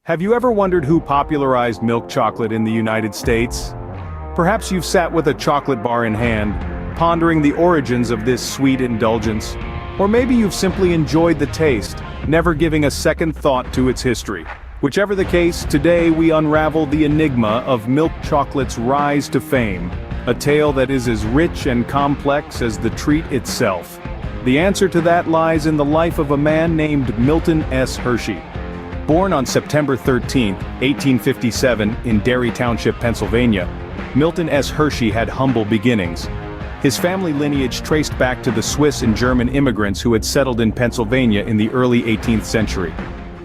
Have you ever wondered who popularized milk chocolate in the United States? Perhaps you've sat with a chocolate bar in hand, pondering the origins of this sweet indulgence. Or maybe you've simply enjoyed the taste, never giving a second thought to its history. Whichever the case, today we unravel the enigma of milk chocolate's rise to fame, a tale that is as rich and complex as the treat itself. The answer to that lies in the life of a man named Milton Hershey. Born on September 13, 1857, in Derry Township, Pennsylvania, Milton Hershey had humble beginnings. His family lineage traced back to the Swiss and German immigrants who had settled in Pennsylvania in the early 18th century.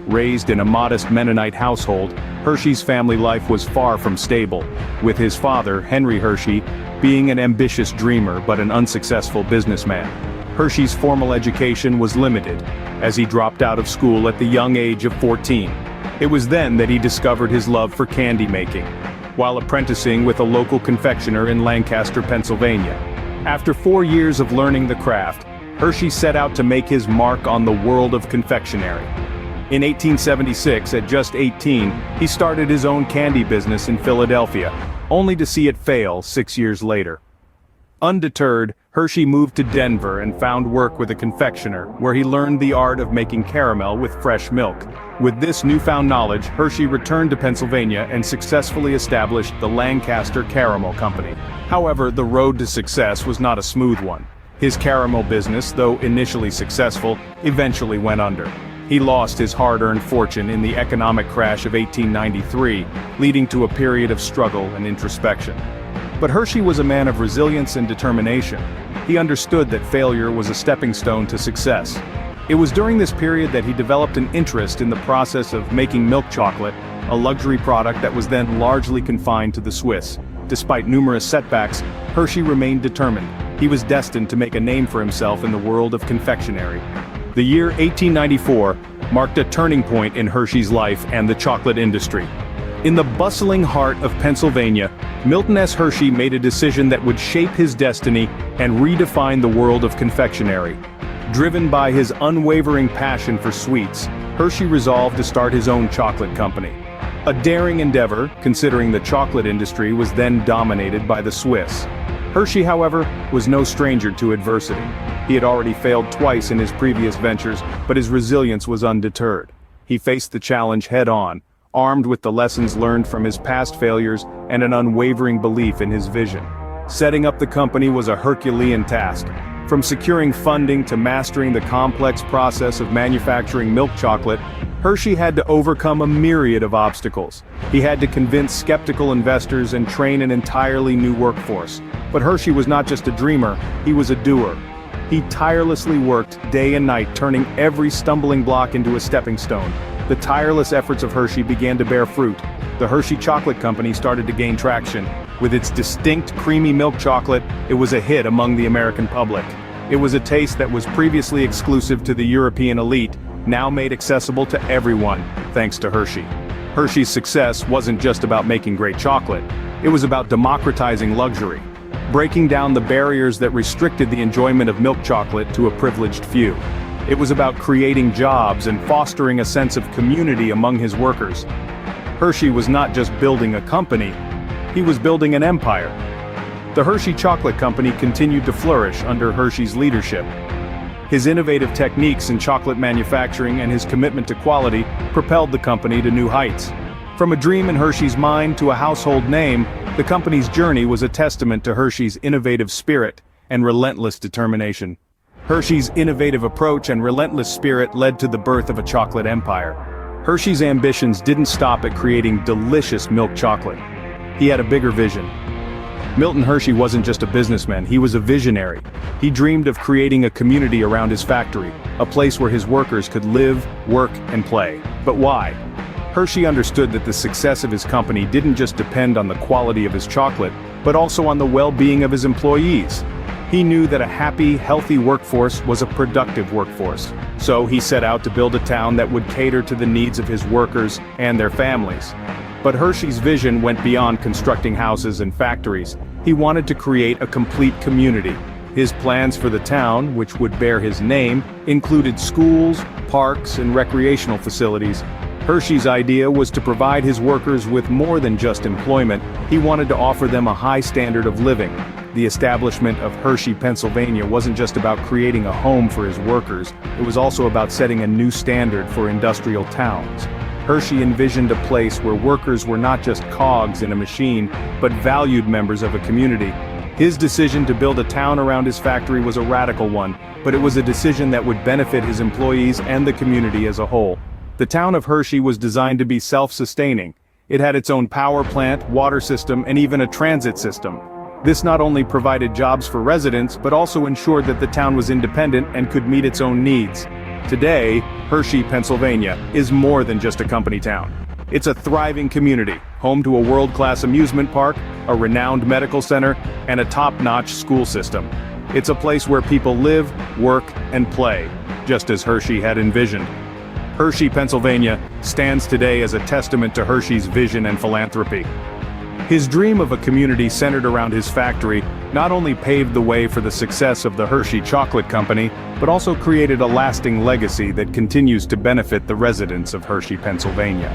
Raised in a modest Mennonite household, Hershey's family life was far from stable, with his father, Henry Hershey, being an ambitious dreamer but an unsuccessful businessman. Hershey's formal education was limited, as he dropped out of school at the young age of 14. It was then that he discovered his love for candy making, while apprenticing with a local confectioner in Lancaster, Pennsylvania. After 4 years of learning the craft, Hershey set out to make his mark on the world of confectionery. In 1876, at just 18, he started his own candy business in Philadelphia, only to see it fail 6 years later. Undeterred, Hershey moved to Denver and found work with a confectioner, where he learned the art of making caramel with fresh milk. With this newfound knowledge, Hershey returned to Pennsylvania and successfully established the Lancaster Caramel Company. However, the road to success was not a smooth one. His caramel business, though initially successful, eventually went under. He lost his hard-earned fortune in the economic crash of 1893, leading to a period of struggle and introspection. But Hershey was a man of resilience and determination. He understood that failure was a stepping stone to success. It was during this period that he developed an interest in the process of making milk chocolate, a luxury product that was then largely confined to the Swiss. Despite numerous setbacks, Hershey remained determined. He was destined to make a name for himself in the world of confectionery. The year 1894 marked a turning point in Hershey's life and the chocolate industry. In the bustling heart of Pennsylvania, Milton Hershey made a decision that would shape his destiny and redefine the world of confectionery. Driven by his unwavering passion for sweets, Hershey resolved to start his own chocolate company. A daring endeavor, considering the chocolate industry was then dominated by the Swiss. Hershey, however, was no stranger to adversity. He had already failed twice in his previous ventures, but his resilience was undeterred. He faced the challenge head-on, armed with the lessons learned from his past failures and an unwavering belief in his vision. Setting up the company was a Herculean task. From securing funding to mastering the complex process of manufacturing milk chocolate, Hershey had to overcome a myriad of obstacles. He had to convince skeptical investors and train an entirely new workforce. But Hershey was not just a dreamer, he was a doer. He tirelessly worked day and night, turning every stumbling block into a stepping stone. The tireless efforts of Hershey began to bear fruit. The Hershey Chocolate Company started to gain traction. With its distinct creamy milk chocolate, it was a hit among the American public. It was a taste that was previously exclusive to the European elite, now made accessible to everyone, thanks to Hershey. Hershey's success wasn't just about making great chocolate, it was about democratizing luxury, breaking down the barriers that restricted the enjoyment of milk chocolate to a privileged few. It was about creating jobs and fostering a sense of community among his workers. Hershey was not just building a company, he was building an empire. The Hershey Chocolate Company continued to flourish under Hershey's leadership. His innovative techniques in chocolate manufacturing and his commitment to quality propelled the company to new heights. From a dream in Hershey's mind to a household name, the company's journey was a testament to Hershey's innovative spirit and relentless determination. Hershey's innovative approach and relentless spirit led to the birth of a chocolate empire. Hershey's ambitions didn't stop at creating delicious milk chocolate. He had a bigger vision. Milton Hershey wasn't just a businessman, he was a visionary. He dreamed of creating a community around his factory, a place where his workers could live, work, and play. But why? Hershey understood that the success of his company didn't just depend on the quality of his chocolate, but also on the well-being of his employees. He knew that a happy, healthy workforce was a productive workforce. So he set out to build a town that would cater to the needs of his workers and their families. But Hershey's vision went beyond constructing houses and factories. He wanted to create a complete community. His plans for the town, which would bear his name, included schools, parks, and recreational facilities. Hershey's idea was to provide his workers with more than just employment. He wanted to offer them a high standard of living. The establishment of Hershey, Pennsylvania wasn't just about creating a home for his workers, it was also about setting a new standard for industrial towns. Hershey envisioned a place where workers were not just cogs in a machine, but valued members of a community. His decision to build a town around his factory was a radical one, but it was a decision that would benefit his employees and the community as a whole. The town of Hershey was designed to be self-sustaining. It had its own power plant, water system, and even a transit system. This not only provided jobs for residents, but also ensured that the town was independent and could meet its own needs. Today, Hershey, Pennsylvania, is more than just a company town. It's a thriving community, home to a world-class amusement park, a renowned medical center, and a top-notch school system. It's a place where people live, work, and play, just as Hershey had envisioned. Hershey, Pennsylvania, stands today as a testament to Hershey's vision and philanthropy. His dream of a community centered around his factory not only paved the way for the success of the Hershey Chocolate Company, but also created a lasting legacy that continues to benefit the residents of Hershey, Pennsylvania.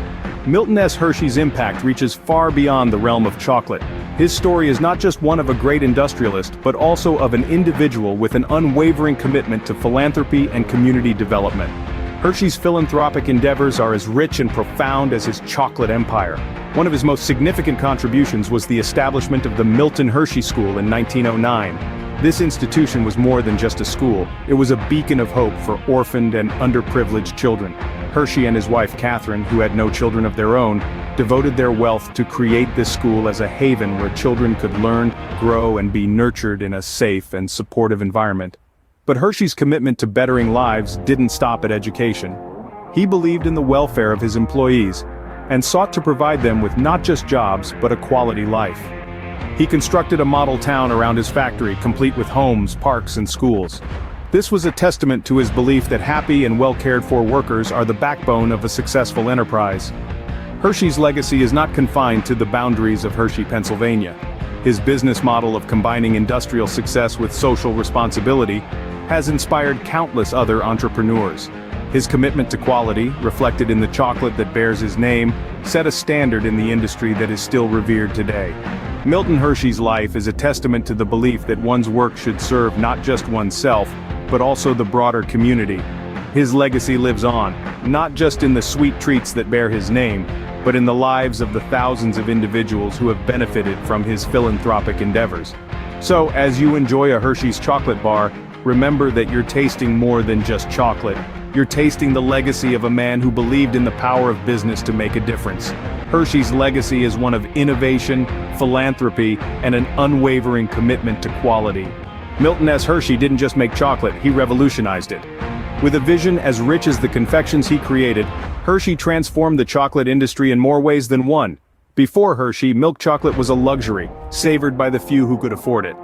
Milton S. Hershey's impact reaches far beyond the realm of chocolate. His story is not just one of a great industrialist, but also of an individual with an unwavering commitment to philanthropy and community development. Hershey's philanthropic endeavors are as rich and profound as his chocolate empire. One of his most significant contributions was the establishment of the Milton Hershey School in 1909. This institution was more than just a school, it was a beacon of hope for orphaned and underprivileged children. Hershey and his wife Catherine, who had no children of their own, devoted their wealth to create this school as a haven where children could learn, grow, and be nurtured in a safe and supportive environment. But Hershey's commitment to bettering lives didn't stop at education. He believed in the welfare of his employees, and sought to provide them with not just jobs, but a quality life. He constructed a model town around his factory, complete with homes, parks, and schools. This was a testament to his belief that happy and well-cared-for workers are the backbone of a successful enterprise. Hershey's legacy is not confined to the boundaries of Hershey, Pennsylvania. His business model of combining industrial success with social responsibility has inspired countless other entrepreneurs. His commitment to quality, reflected in the chocolate that bears his name, set a standard in the industry that is still revered today. Milton Hershey's life is a testament to the belief that one's work should serve not just oneself, but also the broader community. His legacy lives on, not just in the sweet treats that bear his name, but in the lives of the thousands of individuals who have benefited from his philanthropic endeavors. So, as you enjoy a Hershey's chocolate bar, remember that you're tasting more than just chocolate. You're tasting the legacy of a man who believed in the power of business to make a difference. Hershey's legacy is one of innovation, philanthropy, and an unwavering commitment to quality. Milton S. Hershey didn't just make chocolate, he revolutionized it. With a vision as rich as the confections he created, Hershey transformed the chocolate industry in more ways than one. Before Hershey, milk chocolate was a luxury, savored by the few who could afford it.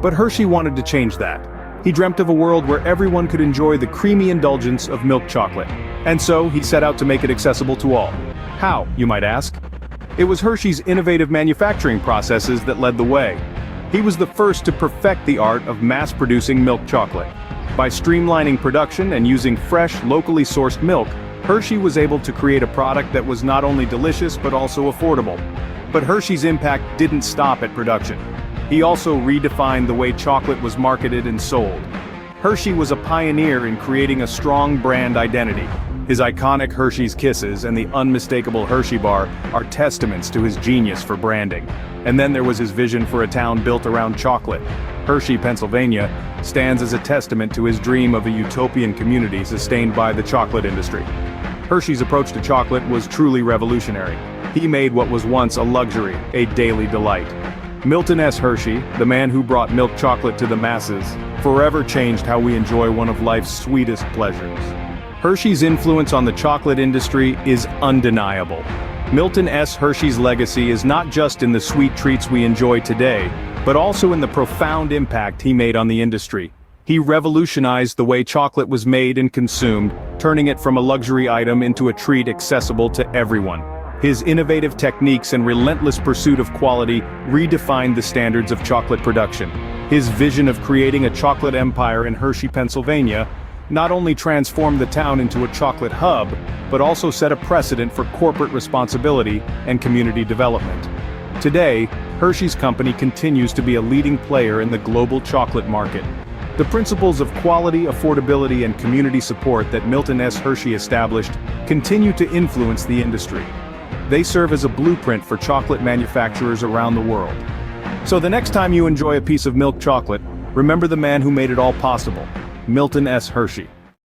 But Hershey wanted to change that. He dreamt of a world where everyone could enjoy the creamy indulgence of milk chocolate. And so, he set out to make it accessible to all. How, you might ask? It was Hershey's innovative manufacturing processes that led the way. He was the first to perfect the art of mass-producing milk chocolate. By streamlining production and using fresh, locally sourced milk, Hershey was able to create a product that was not only delicious but also affordable. But Hershey's impact didn't stop at production. He also redefined the way chocolate was marketed and sold. Hershey was a pioneer in creating a strong brand identity. His iconic Hershey's Kisses and the unmistakable Hershey bar are testaments to his genius for branding. And then there was his vision for a town built around chocolate. Hershey, Pennsylvania, stands as a testament to his dream of a utopian community sustained by the chocolate industry. Hershey's approach to chocolate was truly revolutionary. He made what was once a luxury, a daily delight. Milton S. Hershey, the man who brought milk chocolate to the masses, forever changed how we enjoy one of life's sweetest pleasures. Hershey's influence on the chocolate industry is undeniable. Milton S. Hershey's legacy is not just in the sweet treats we enjoy today, but also in the profound impact he made on the industry. He revolutionized the way chocolate was made and consumed, turning it from a luxury item into a treat accessible to everyone. His innovative techniques and relentless pursuit of quality redefined the standards of chocolate production. His vision of creating a chocolate empire in Hershey, Pennsylvania, not only transformed the town into a chocolate hub, but also set a precedent for corporate responsibility and community development. Today, Hershey's company continues to be a leading player in the global chocolate market. The principles of quality, affordability, and community support that Milton S. Hershey established continue to influence the industry. They serve as a blueprint for chocolate manufacturers around the world. So the next time you enjoy a piece of milk chocolate, remember the man who made it all possible, Milton S. Hershey.